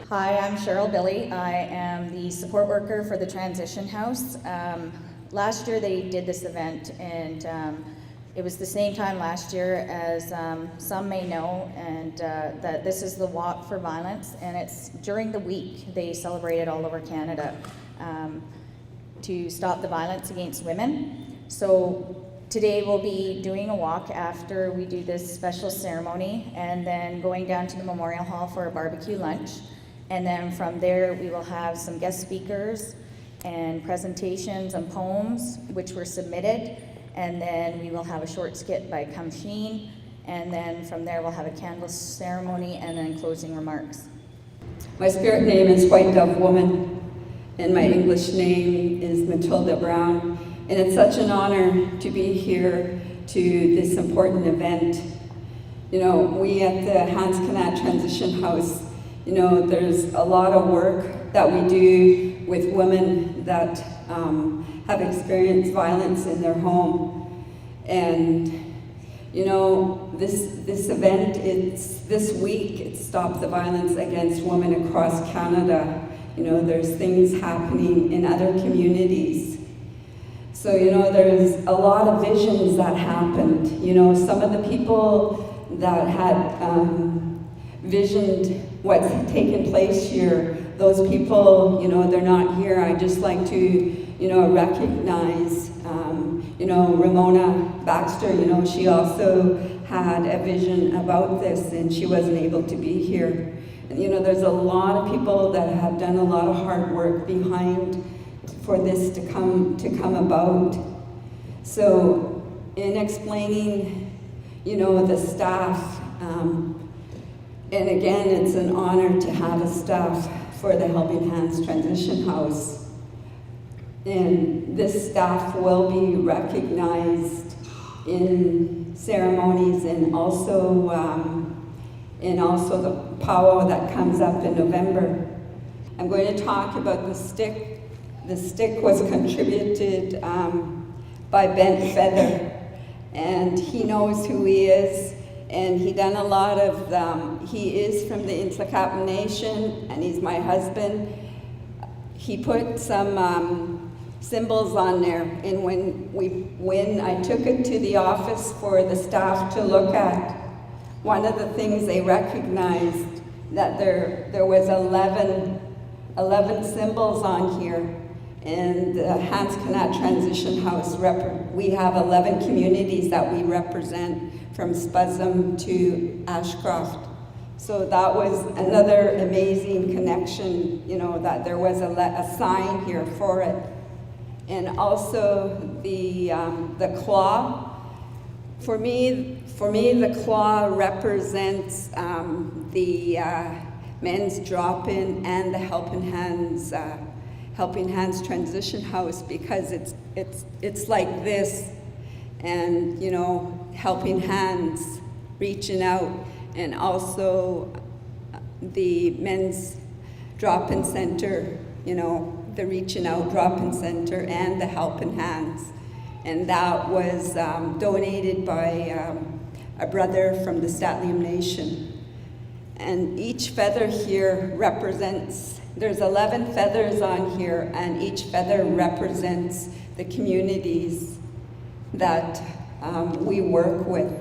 Hi, I'm Cheryl Billy. I am the support worker for the Transition House. Last year they did this event, and it was the same time last year as some may know, and that this is the Walk for Violence, and it's during the week. They celebrate it all over Canada to stop the violence against women. So today we'll be doing a walk after we do this special ceremony, and then going down to the Memorial Hall for a barbecue lunch. And then from there, we will have some guest speakers and presentations and poems which were submitted. And then we will have a short skit by Kamsheen. And then from there, we'll have a candle ceremony and then closing remarks. My spirit name is White Dove Woman, and my English name is Matilda Brown. And it's such an honor to be here to this important event. You know, we at the Hans Knakst Transition House, you know, there's a lot of work that we do with women that have experienced violence in their home. And, you know, this event, it's this week, it's Stop the Violence Against Women across Canada. You know, there's things happening in other communities. So, you know, there's a lot of visions that happened. You know, some of the people that had visioned what's taken place here, those people, you know, they're not here. I just like to, you know, recognize, you know, Ramona Baxter. You know, she also had a vision about this and she wasn't able to be here. And, you know, there's a lot of people that have done a lot of hard work behind for this to come about. So in explaining, you know, the staff, and again, it's an honor to have a staff for the Helping Hands Transition House. And this staff will be recognized in ceremonies and also the powwow that comes up in November. I'm going to talk about the stick. The stick was contributed by Ben Feather, and he knows who he is. And he done a lot of, he is from the Tsitxw Nation, and he's my husband. He put some symbols on there, and when I took it to the office for the staff to look at, one of the things they recognized that there was 11 symbols on here. And the Hans Knakst Transition House, we have 11 communities that we represent, from Spuzzum to Ashcroft. So that was another amazing connection, you know, that there was a sign here for it. And also the claw. For me, the claw represents the men's drop-in and the Helping Hands Transition House, because it's like this, and, you know, helping hands, reaching out, and also the men's drop-in center, you know, the reaching out drop-in center and the helping hands. And that was donated by a brother from the Tsitxw Nation. And each feather here represents, there's 11 feathers on here, and each feather represents the communities that we work with.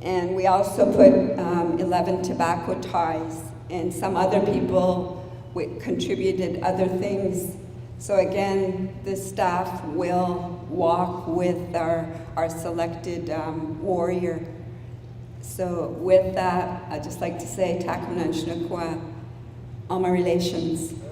And we also put 11 tobacco ties, and some other people contributed other things. So again, the staff will walk with our selected warrior. So with that, I'd just like to say, Takunan Shnukwa, all my relations. Oh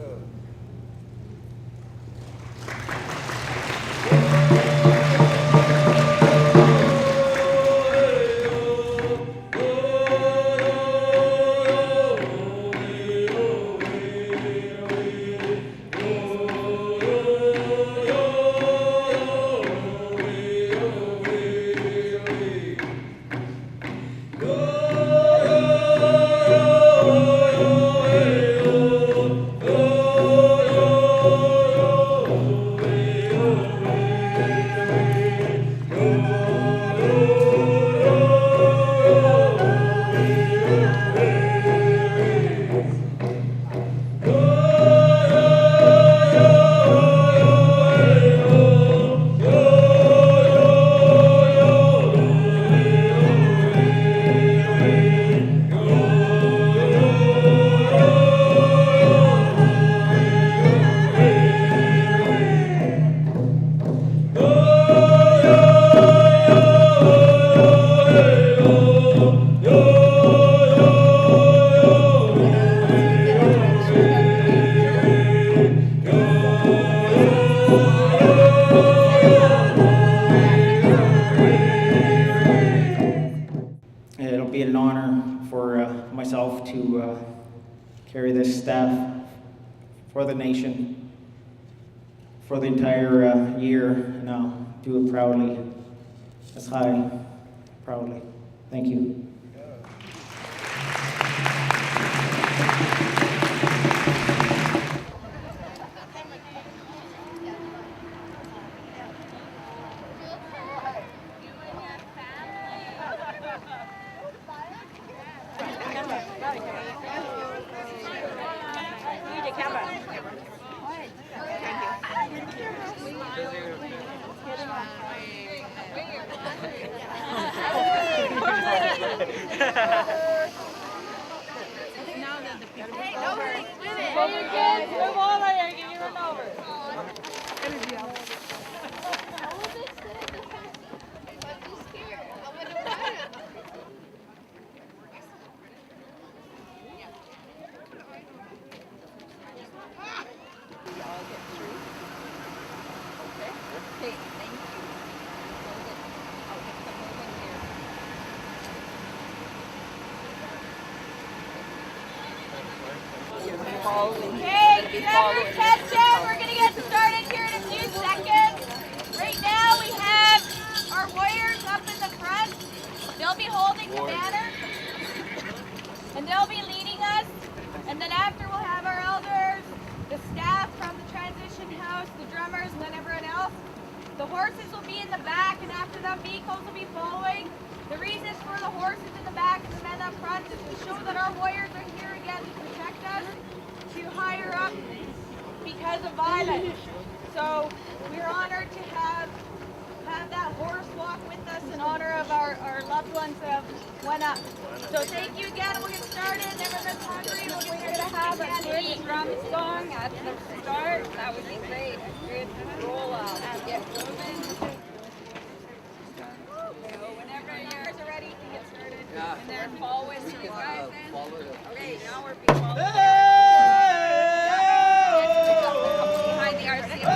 carry this staff for the nation for the entire year, and I'll do it proudly, as high, proudly. Thank you. Okay, attention, we're going to get started here in a few seconds. Right now we have our warriors up in the front. They'll be holding the banner and they'll be leading us. And then after we'll have our elders, the staff from the transition house, the drummers, and then everyone else. The horses will be in the back, and after that vehicles will be following. The reason for the horses in the back and the men up front is to show that our warriors are here again to protect us, to higher up because of violence. So we're honored to have that horse walk with us in honor of our loved ones that went up. So thank you again. We'll get started. Everyone's hungry. We're going to have a good drum song at the start. That would be great. A good roll out. Get moving. So whenever yours are ready, you can get started. Yeah. And then follow with you guys in. Okay, now we're being followed there. Behind the RC now.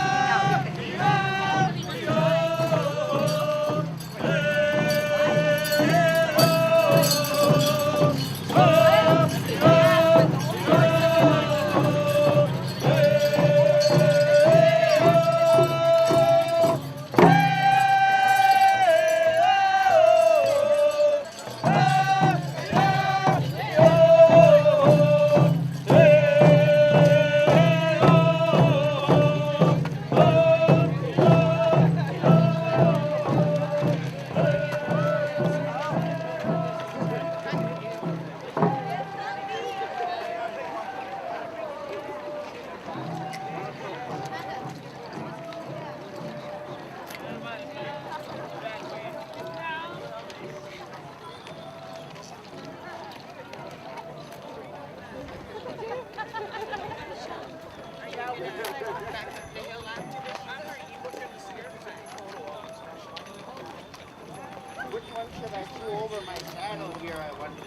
Which one should I throw over my saddle here, I wonder?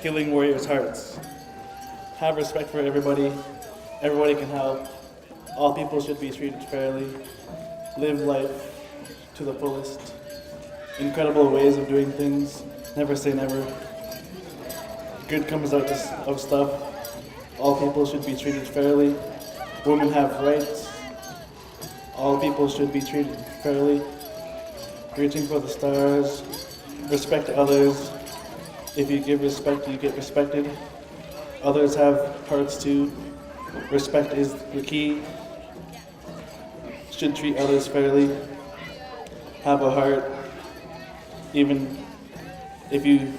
Healing warriors' hearts. Have respect for everybody. Everybody can help. All people should be treated fairly. Live life to the fullest. Incredible ways of doing things. Never say never. Good comes out of stuff. All people should be treated fairly. Women have rights. All people should be treated fairly. Reaching for the stars. Respect others. If you give respect, you get respected. Others have hearts too. Respect is the key. Should treat others fairly. Have a heart. Even if you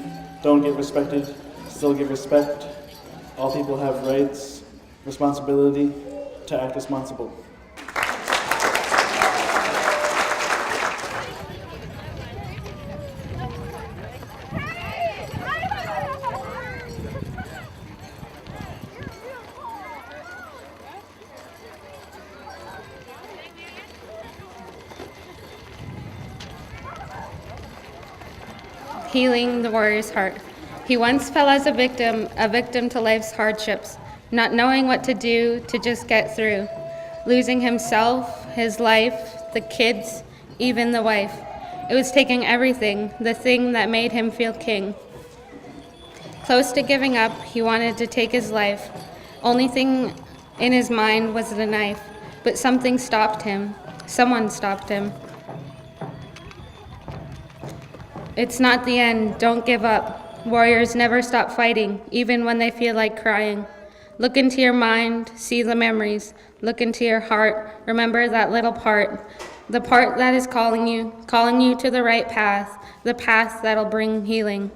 don't get respected, still give respect. All people have rights. responsibility to act responsible. Healing the warrior's heart. He once fell as a victim to life's hardships, not knowing what to do to just get through, losing himself, his life, the kids, even the wife. It was taking everything, the thing that made him feel king. Close to giving up, he wanted to take his life. Only thing in his mind was the knife, but something stopped him. Someone stopped him. It's not the end. Don't give up. Warriors never stop fighting, even when they feel like crying. Look into your mind, see the memories. Look into your heart, remember that little part. The part that is calling you to the right path, the path that'll bring healing.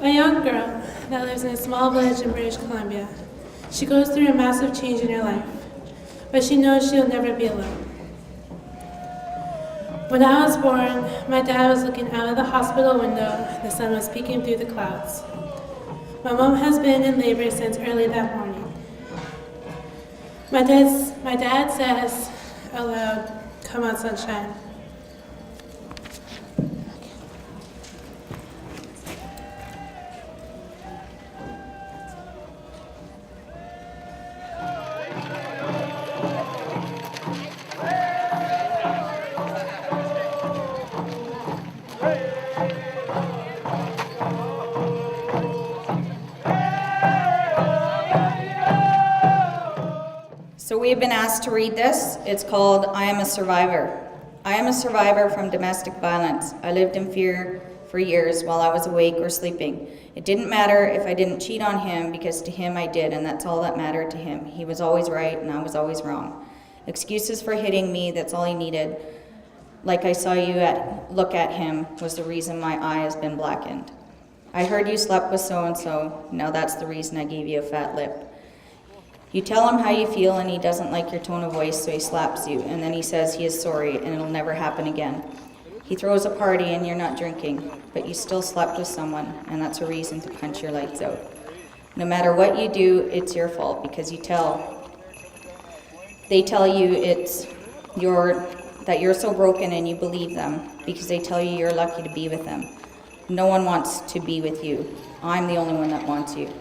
A young girl that lives in a small village in British Columbia. She goes through a massive change in her life, but she knows she'll never be alone. When I was born, my dad was looking out of the hospital window. The sun was peeking through the clouds. My mom has been in labor since early that morning. My dad says aloud, "Come on, sunshine." So we have been asked to read this. It's called I Am a Survivor. I am a survivor from domestic violence. I lived in fear for years while I was awake or sleeping. It didn't matter if I didn't cheat on him, because to him I did, and that's all that mattered to him. He was always right and I was always wrong. Excuses for hitting me, that's all he needed. Like I saw you look at him was the reason my eye has been blackened. I heard you slept with so-and-so, now that's the reason I gave you a fat lip. You tell him how you feel and he doesn't like your tone of voice, so he slaps you, and then he says he is sorry and it'll never happen again. He throws a party and you're not drinking, but you still slept with someone, and that's a reason to punch your lights out. No matter what you do, it's your fault, because they tell you that you're so broken, and you believe them because they tell you you're lucky to be with them. No one wants to be with you. I'm the only one that wants you.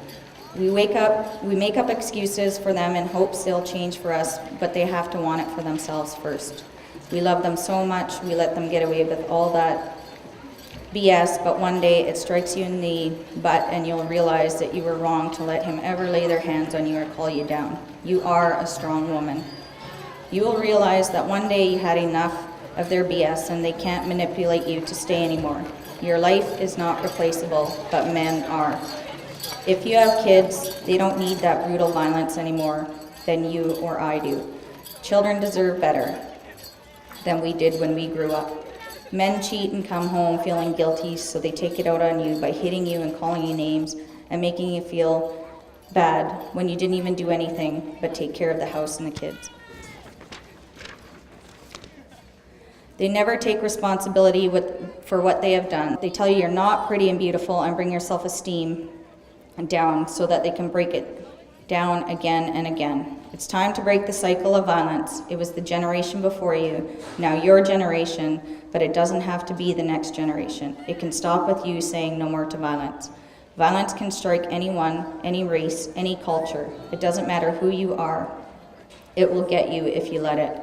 We make up excuses for them in hopes they'll change for us, but they have to want it for themselves first. We love them so much, we let them get away with all that BS, but one day it strikes you in the butt and you'll realize that you were wrong to let him ever lay their hands on you or call you down. You are a strong woman. You will realize that one day you had enough of their BS and they can't manipulate you to stay anymore. Your life is not replaceable, but men are. If you have kids, they don't need that brutal violence anymore than you or I do. Children deserve better than we did when we grew up. Men cheat and come home feeling guilty, so they take it out on you by hitting you and calling you names and making you feel bad when you didn't even do anything but take care of the house and the kids. They never take responsibility for what they have done. They tell you you're not pretty and beautiful and bring your self-esteem down so that they can break it down again and again. It's time to break the cycle of violence. It was the generation before you, now your generation, but it doesn't have to be the next generation. It can stop with you saying no more to violence. Violence can strike anyone, any race, any culture. It doesn't matter who you are. It will get you if you let it.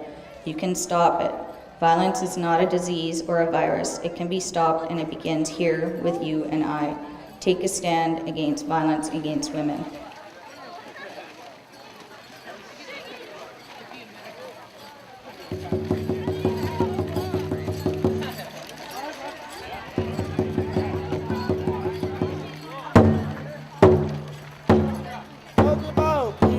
You can stop it. Violence is not a disease or a virus. It can be stopped, and it begins here with you and I. Take a stand against violence against women. About the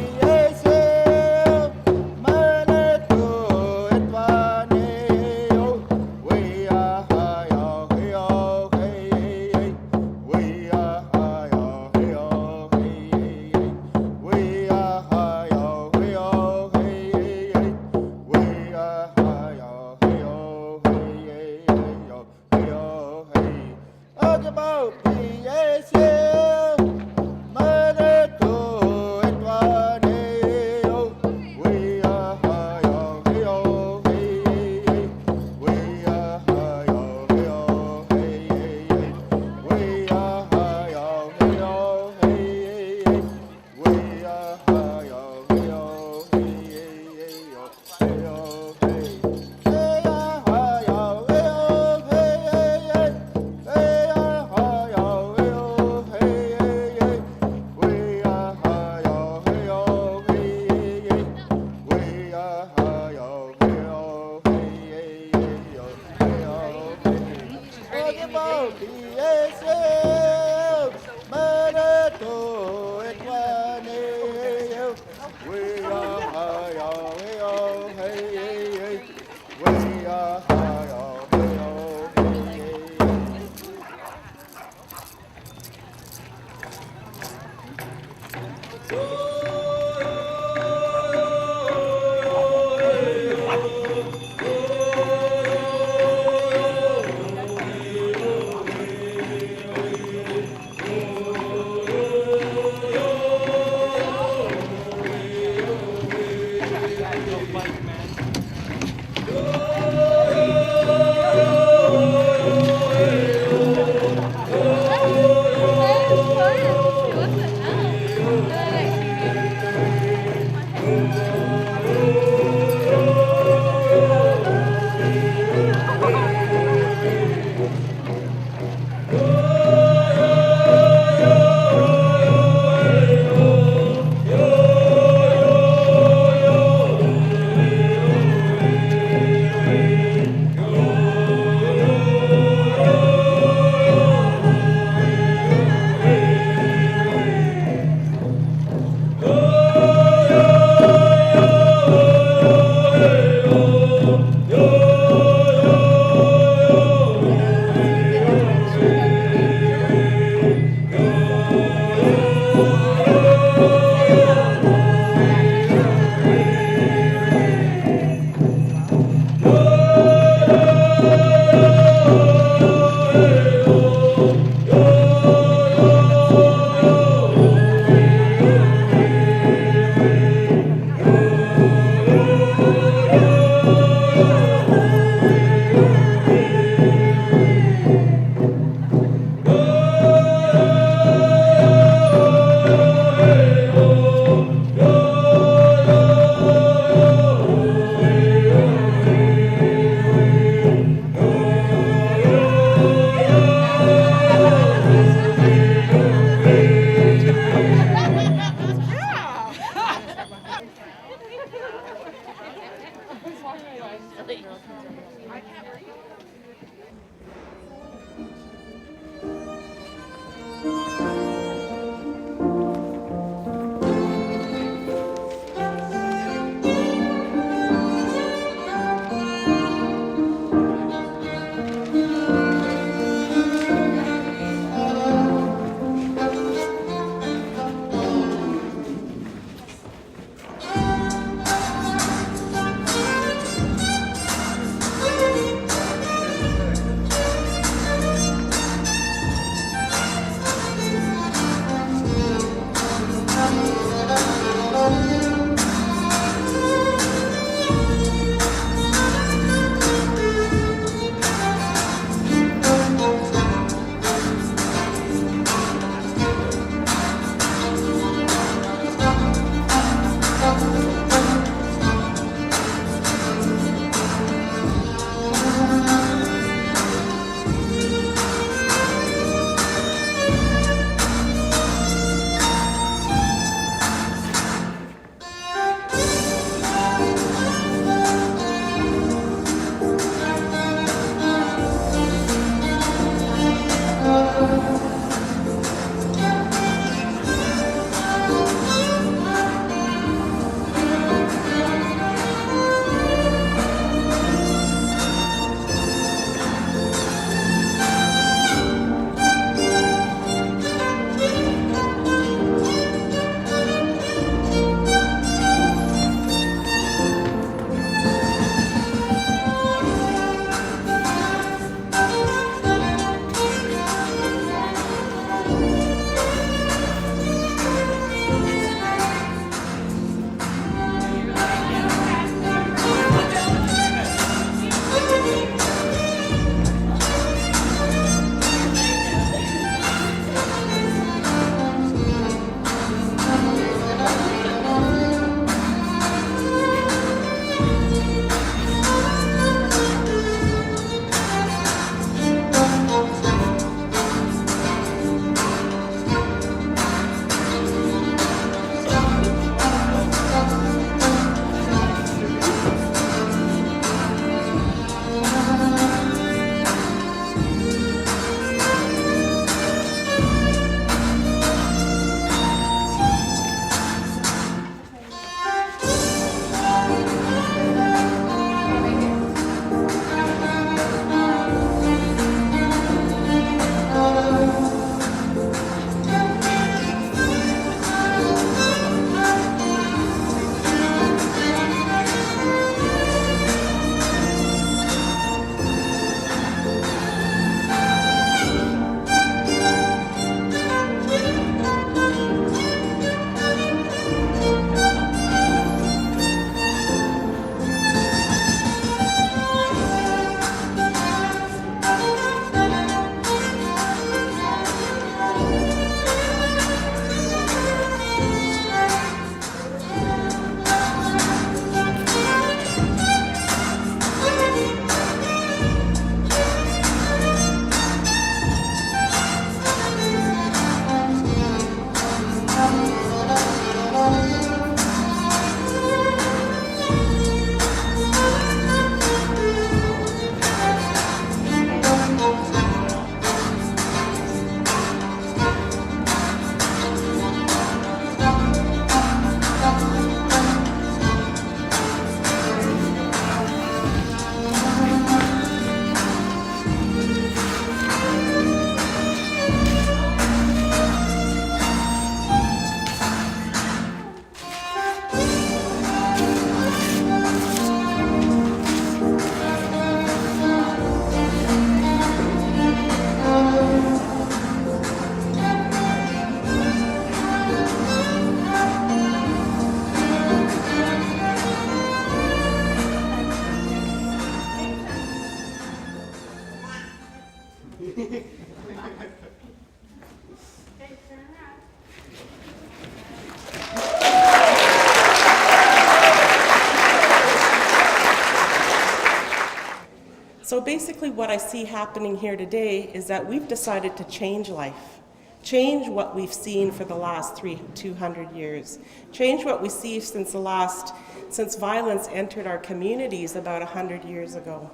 So basically what I see happening here today is that we've decided to change life, change what we've seen for the last 200 years, change what we see since violence entered our communities about 100 years ago.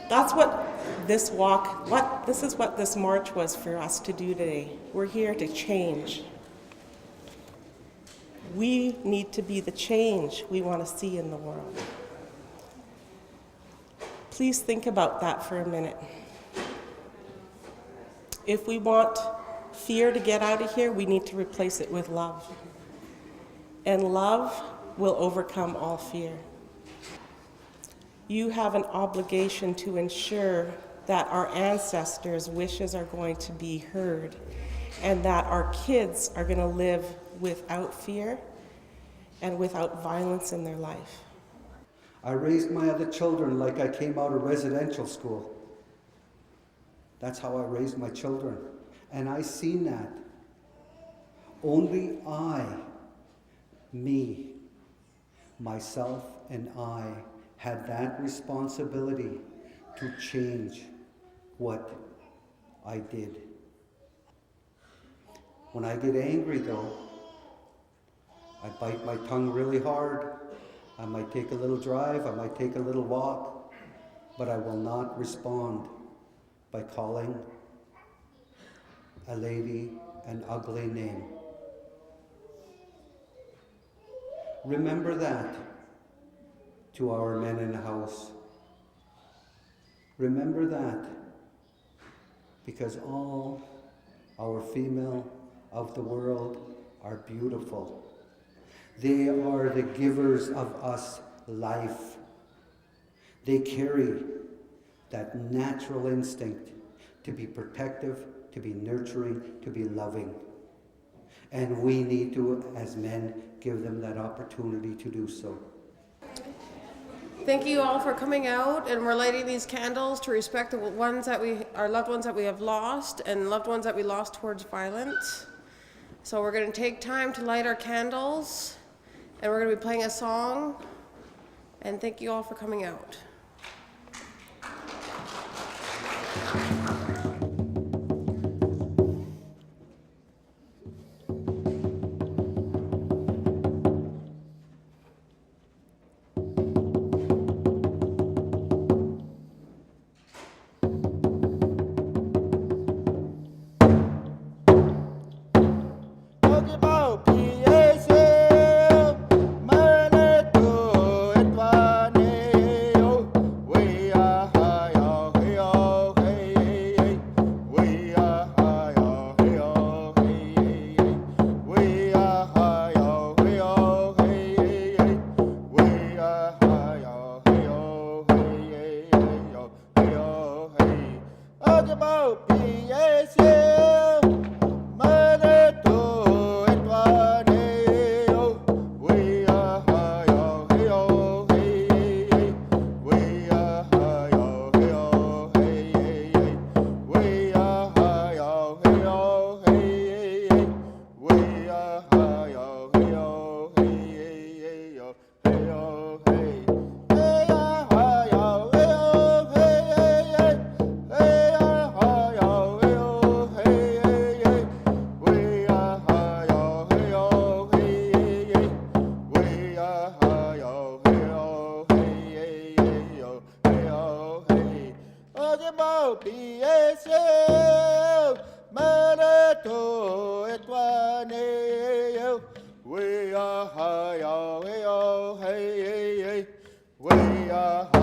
That's what this this is what this march was for us to do today. We're here to change. We need to be the change we want to see in the world. Please think about that for a minute. If we want fear to get out of here, we need to replace it with love. And love will overcome all fear. You have an obligation to ensure that our ancestors' wishes are going to be heard and that our kids are going to live without fear and without violence in their life. I raised my other children like I came out of residential school. That's how I raised my children. And I seen that. Only myself and I had that responsibility to change what I did. When I get angry though, I bite my tongue really hard. I might take a little drive, I might take a little walk, but I will not respond by calling a lady an ugly name. Remember that to our men in the house. Remember that, because all our female of the world are beautiful. They are the givers of us life. They carry that natural instinct to be protective, to be nurturing, to be loving. And we need to, as men, give them that opportunity to do so. Thank you all for coming out, and we're lighting these candles to respect the ones that our loved ones that we have lost and loved ones that we lost towards violence. So we're going to take time to light our candles, and we're going to be playing a song, and thank you all for coming out. We are